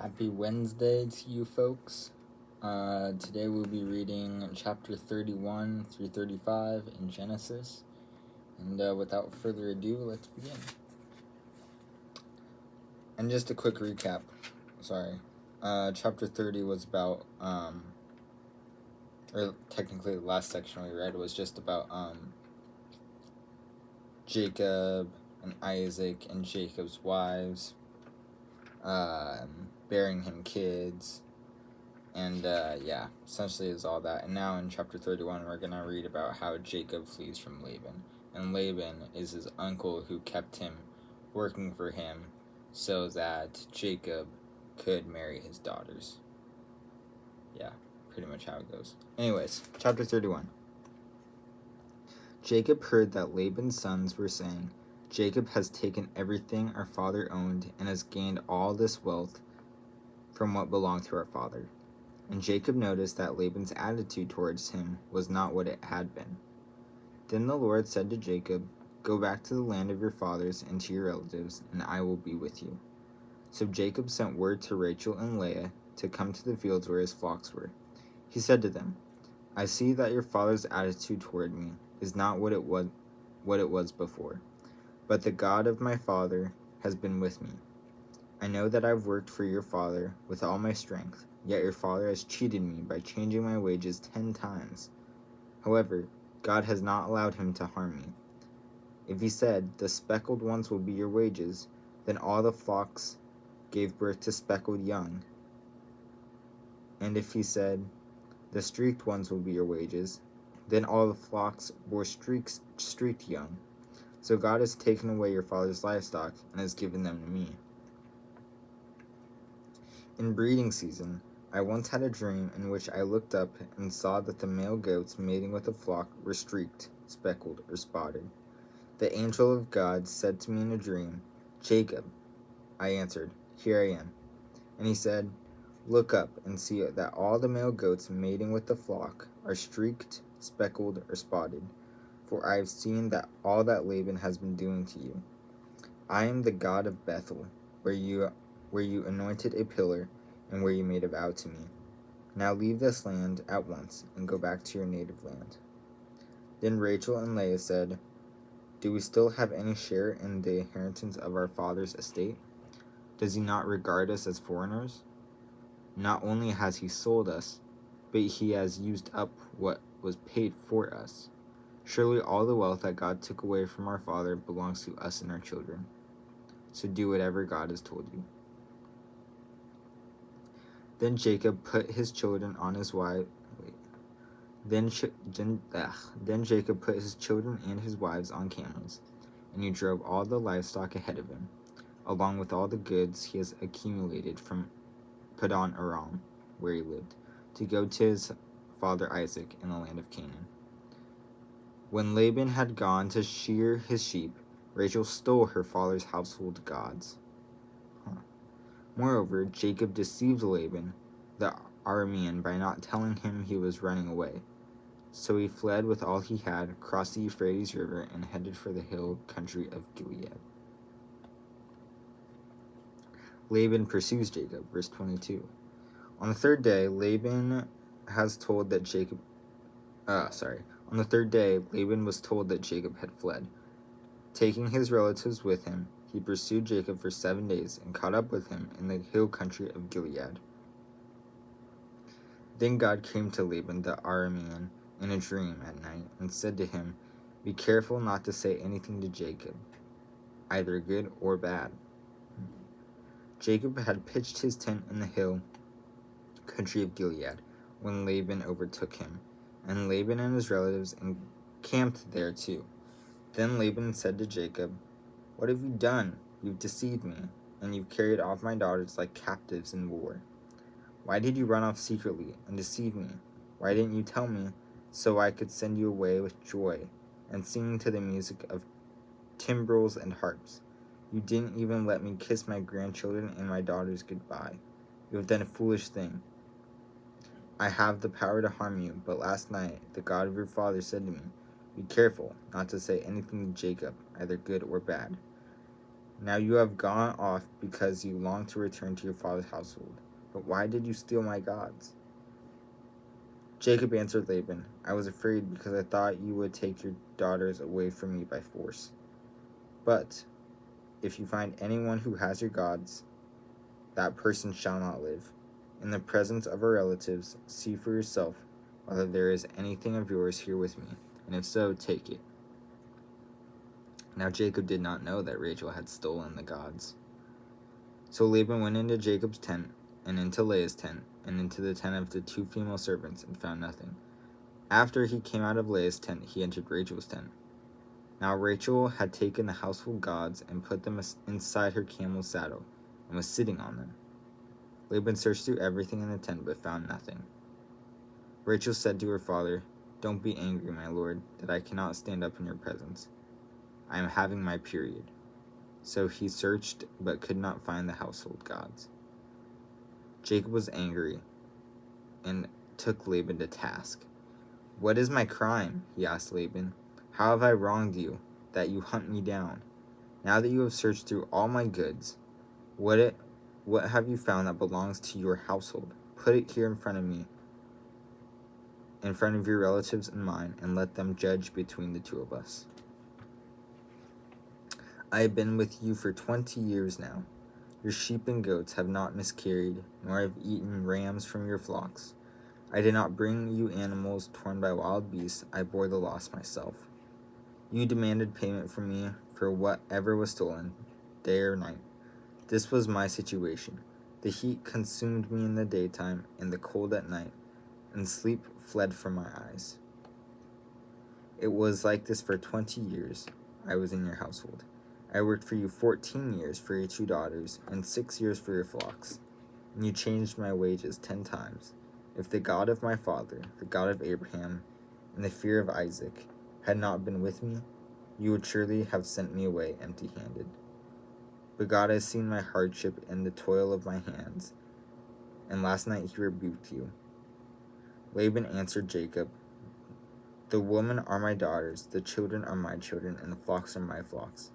Happy Wednesday to you folks. Today we'll be reading chapter 31 through 35 in Genesis. And without further ado, let's begin. And just a quick recap. Chapter 30 was about, or technically the last section we read was just about Jacob and Isaac and Jacob's wives, bearing him kids. And essentially is all that. And now in chapter 31, we're going to read about how Jacob flees from Laban. And Laban is his uncle who kept him working for him so that Jacob could marry his daughters. Yeah, pretty much how it goes. Anyways, chapter 31. Jacob heard that Laban's sons were saying, "Jacob has taken everything our father owned and has gained all this wealth from what belonged to our father." And Jacob noticed that Laban's attitude towards him was not what it had been. Then the Lord said to Jacob, "Go back to the land of your fathers and to your relatives, and I will be with you." So Jacob sent word to Rachel and Leah to come to the fields where his flocks were. He said to them, "I see that your father's attitude toward me is not what it was before, but the God of my father has been with me. I know that I've worked for your father with all my strength, yet your father has cheated me by changing my wages 10 times. However, God has not allowed him to harm me. If he said, 'The speckled ones will be your wages,' then all the flocks gave birth to speckled young. And if he said, 'The streaked ones will be your wages,' then all the flocks bore streaked young. So God has taken away your father's livestock and has given them to me. In breeding season, I once had a dream in which I looked up and saw that the male goats mating with the flock were streaked, speckled, or spotted. The angel of God said to me in a dream, 'Jacob.' I answered, 'Here I am.' And he said, 'Look up and see that all the male goats mating with the flock are streaked, speckled, or spotted, for I have seen that all that Laban has been doing to you. I am the God of Bethel, where you anointed a pillar and where you made a vow to me. Now leave this land at once and go back to your native land.' Then Rachel and Leah said, 'Do we still have any share in the inheritance of our father's estate? Does he not regard us as foreigners? Not only has he sold us, but he has used up what was paid for us. Surely all the wealth that God took away from our father belongs to us and our children. So do whatever God has told you.' Then Jacob put his children on his wives. Then Jacob put his children and his wives on camels, and he drove all the livestock ahead of him, along with all the goods he has accumulated from Paddan Aram, where he lived, to go to his father Isaac in the land of Canaan. When Laban had gone to shear his sheep, Rachel stole her father's household gods. Moreover, Jacob deceived Laban, the Aramean, by not telling him he was running away. So he fled with all he had, crossed the Euphrates River, and headed for the hill country of Gilead. Laban pursues Jacob, verse 22. On the third day, Laban was told that Jacob had fled. Taking his relatives with him, he pursued Jacob for 7 days and caught up with him in the hill country of Gilead. Then God came to Laban the Aramean in a dream at night and said to him, 'Be careful not to say anything to Jacob, either good or bad.' Jacob had pitched his tent in the hill country of Gilead when Laban overtook him, and Laban and his relatives encamped there too. Then Laban said to Jacob, 'What have you done? You've deceived me, and you've carried off my daughters like captives in war. Why did you run off secretly and deceive me? Why didn't you tell me so I could send you away with joy and singing to the music of timbrels and harps? You didn't even let me kiss my grandchildren and my daughters goodbye. You have done a foolish thing. I have the power to harm you, but last night the God of your father said to me, 'Be careful not to say anything to Jacob, either good or bad.' Now you have gone off because you long to return to your father's household. But why did you steal my gods?" Jacob answered Laban, "I was afraid because I thought you would take your daughters away from me by force. But if you find anyone who has your gods, that person shall not live. In the presence of our relatives, see for yourself whether there is anything of yours here with me, and if so, take it." Now Jacob did not know that Rachel had stolen the gods. So Laban went into Jacob's tent, and into Leah's tent, and into the tent of the 2 female servants, and found nothing. After he came out of Leah's tent, he entered Rachel's tent. Now Rachel had taken the household gods and put them inside her camel's saddle, and was sitting on them. Laban searched through everything in the tent, but found nothing. Rachel said to her father, "Don't be angry, my lord, that I cannot stand up in your presence. I am having my period." So he searched, but could not find the household gods. Jacob was angry and took Laban to task. "What is my crime?" he asked Laban. "How have I wronged you, that you hunt me down? Now that you have searched through all my goods, what have you found that belongs to your household? Put it here in front of me, in front of your relatives and mine, and let them judge between the 2 of us. I have been with you for 20 years now. Your sheep and goats have not miscarried, nor have eaten rams from your flocks. I did not bring you animals torn by wild beasts. I bore the loss myself. You demanded payment from me for whatever was stolen, day or night. This was my situation. The heat consumed me in the daytime, and the cold at night, and sleep fled from my eyes. It was like this for 20 years I was in your household. I worked for you 14 years for your 2 daughters, and 6 years for your flocks, and you changed my wages 10 times. If the God of my father, the God of Abraham, and the fear of Isaac had not been with me, you would surely have sent me away empty-handed. But God has seen my hardship and the toil of my hands, and last night he rebuked you." Laban answered Jacob, "The women are my daughters, the children are my children, and the flocks are my flocks.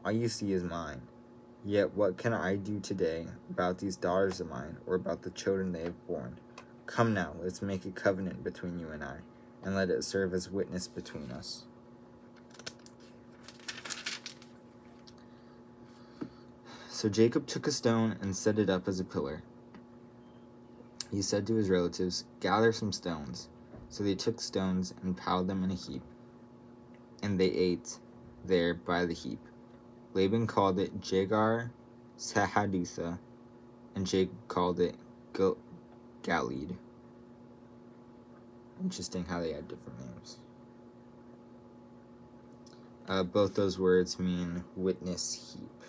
All you see is mine. Yet what can I do today about these daughters of mine, or about the children they have borne? Come now, let's make a covenant between you and I, and let it serve as witness between us." So Jacob took a stone and set it up as a pillar. He said to his relatives, "Gather some stones." So they took stones and piled them in a heap, and they ate there by the heap. Laban called it Jegar Sahadutha, and Jacob called it Galeed. Interesting how they had different names. Both those words mean witness heap.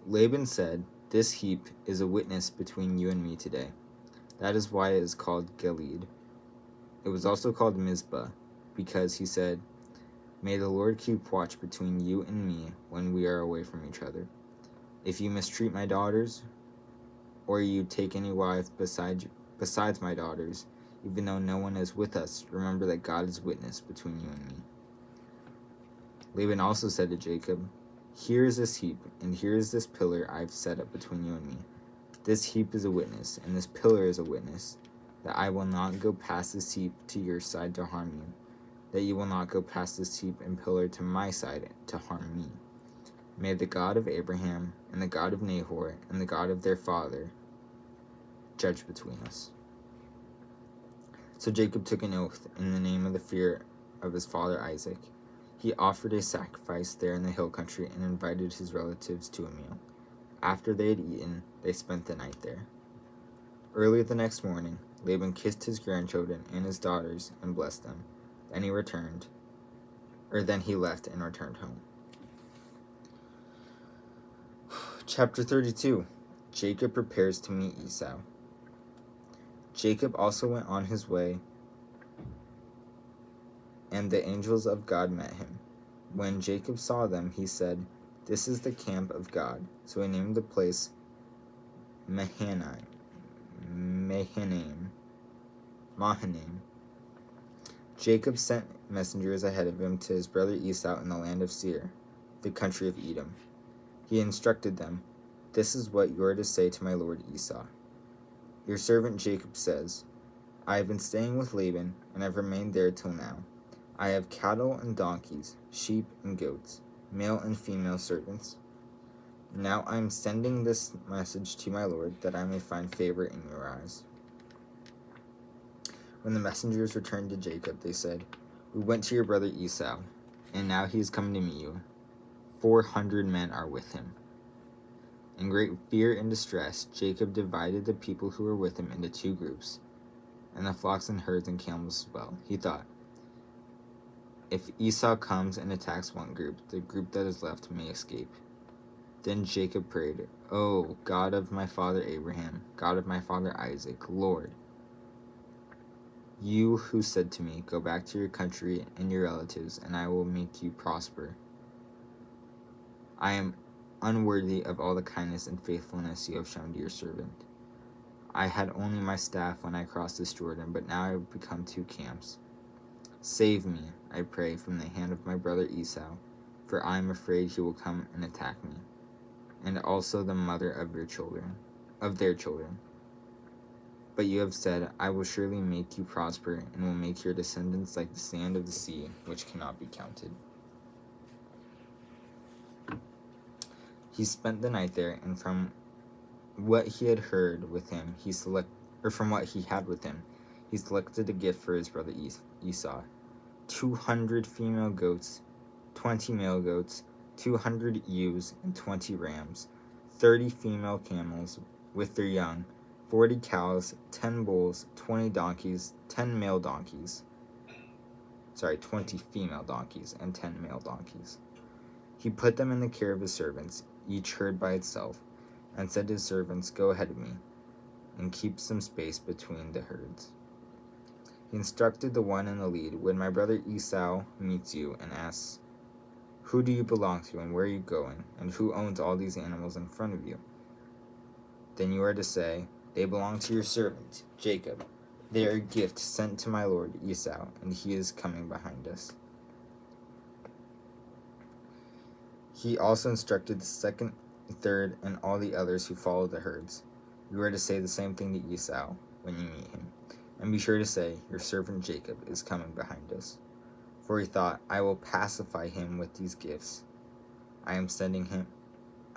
Laban said, "This heap is a witness between you and me today." That is why it is called Galeed. It was also called Mizpah, because he said, "May the Lord keep watch between you and me when we are away from each other. If you mistreat my daughters, or you take any wife besides my daughters, even though no one is with us, remember that God is witness between you and me." Laban also said to Jacob, "Here is this heap, and here is this pillar I have set up between you and me. This heap is a witness, and this pillar is a witness, that I will not go past this heap to your side to harm you, that you will not go past this heap and pillar to my side to harm me. May the God of Abraham, and the God of Nahor, and the God of their father judge between us." So Jacob took an oath in the name of the fear of his father Isaac. He offered a sacrifice there in the hill country and invited his relatives to a meal. After they had eaten, they spent the night there. Early the next morning, Laban kissed his grandchildren and his daughters and blessed them. Then he left and returned home. Chapter 32. Jacob prepares to meet Esau. Jacob also went on his way, and the angels of God met him. When Jacob saw them, he said, "This is the camp of God." So he named the place Mahanaim. Jacob sent messengers ahead of him to his brother Esau in the land of Seir, the country of Edom. He instructed them, "This is what you are to say to my lord Esau. Your servant Jacob says, I have been staying with Laban, and have remained there till now. I have cattle and donkeys, sheep and goats, male and female servants. Now I am sending this message to my lord, that I may find favor in your eyes." When the messengers returned to Jacob, they said, "We went to your brother Esau, and now he is coming to meet you. 400 men are with him." In great fear and distress, Jacob divided the people who were with him into 2 groups, and the flocks and herds and camels as well. He thought, if Esau comes and attacks one group, the group that is left may escape. Then Jacob prayed, "O God of my father Abraham, God of my father Isaac, Lord, you who said to me, 'Go back to your country and your relatives, and I will make you prosper.' I am unworthy of all the kindness and faithfulness you have shown to your servant. I had only my staff when I crossed this Jordan, but now I have become 2 camps. Save me, I pray, from the hand of my brother Esau, for I am afraid he will come and attack me, and also the mother of their children. But you have said, I will surely make you prosper, and will make your descendants like the sand of the sea, which cannot be counted." He spent the night there, and from what he had with him, he selected a gift for his brother Esau: 200 female goats, 20 male goats, 200 ewes, and 20 rams, 30 female camels with their young, 40 cows, 10 bulls, 20 donkeys, 10 male donkeys. 20 female donkeys and 10 male donkeys. He put them in the care of his servants, each herd by itself, and said to his servants, "Go ahead of me, and keep some space between the herds." He instructed the one in the lead, "When my brother Esau meets you and asks, 'Who do you belong to, and where are you going, and who owns all these animals in front of you?' then you are to say, 'They belong to your servant, Jacob. They are a gift sent to my lord Esau, and he is coming behind us.'" He also instructed the second, third, and all the others who followed the herds, "You are to say the same thing to Esau when you meet him, and be sure to say, 'Your servant Jacob is coming behind us.'" For he thought, "I will pacify him with these gifts. I am sending him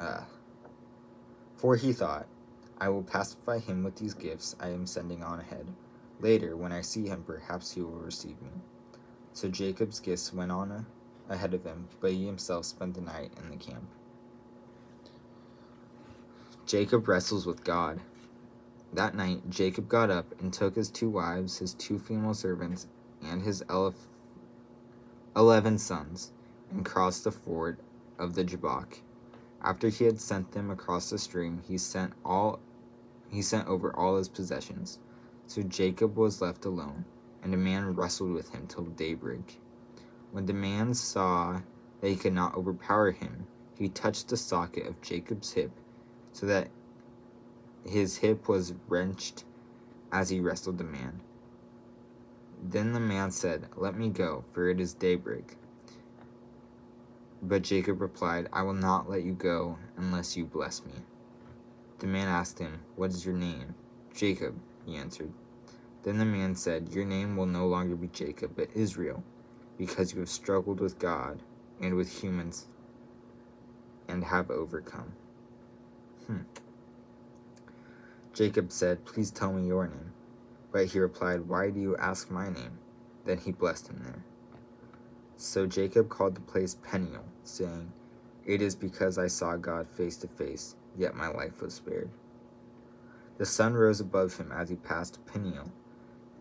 on ahead. Later, when I see him, perhaps he will receive me." So Jacob's gifts went on ahead of him, but he himself spent the night in the camp. Jacob wrestles with God. That night, Jacob got up and took his 2 wives, his 2 female servants, and his 11 sons, and crossed the ford of the Jabbok. After he had sent them across the stream, he sent over all his possessions. So Jacob was left alone, and a man wrestled with him till daybreak. When the man saw that he could not overpower him, he touched the socket of Jacob's hip, so that his hip was wrenched as he wrestled the man. Then the man said, "Let me go, for it is daybreak." But Jacob replied, "I will not let you go unless you bless me." The man asked him, "What is your name?" "Jacob," he answered. Then the man said, "Your name will no longer be Jacob, but Israel, because you have struggled with God and with humans and have overcome." Jacob said, "Please tell me your name." But he replied, "Why do you ask my name?" Then he blessed him there. So Jacob called the place Peniel, saying, "It is because I saw God face to face, yet my life was spared." The sun rose above him as he passed Peniel,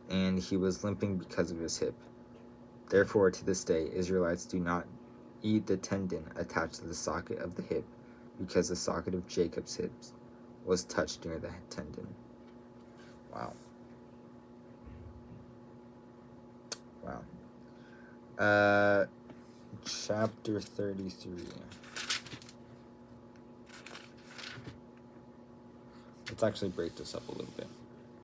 and he was limping because of his hip. Therefore, to this day, Israelites do not eat the tendon attached to the socket of the hip, because the socket of Jacob's hips was touched near the tendon. Wow. Chapter 33. Let's actually break this up a little bit.